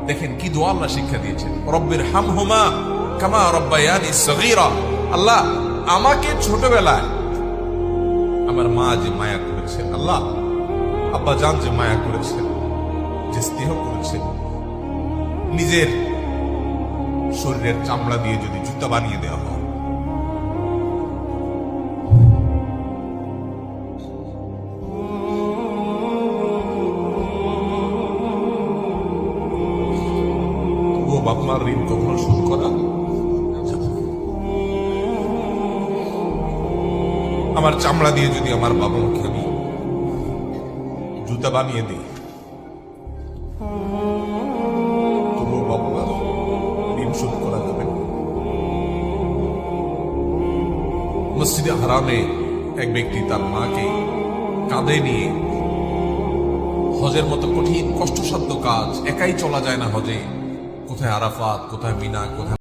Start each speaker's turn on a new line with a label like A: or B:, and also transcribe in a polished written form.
A: দেখেন কি দোয়া আল্লাহ শিক্ষা দিয়েছেন, রব্বির হামহুমা কামা রব্বায়ানি সগীরা। আল্লাহ আমাকে ছোটবেলায় আমার মা যে মায়া করেছেন, আল্লাহ আব্বা জান যে মায়া করেছেন, যে স্নেহ করেছেন, নিজের শরীরের চামড়া দিয়ে যদি জুতা বানিয়ে দেওয়া হয়, ও বাপমার ঋণ কখনো শোধ করা যাবে না। আমার চামড়া দিয়ে যদি আমার বাবা মাকে আমি জুতা বানিয়ে দিই, তবুও বাপমার ঋণ শোধ করা যাবে না। মসজিদে হারামে এক ব্যক্তি তার মাকে কাঁধে নিয়ে, হজের মতো কঠিন কষ্টসাধ্য কাজ, একাই চলা যায় না হজে, কোথায় আরাফাত, কোথায় মিনা, কোথায়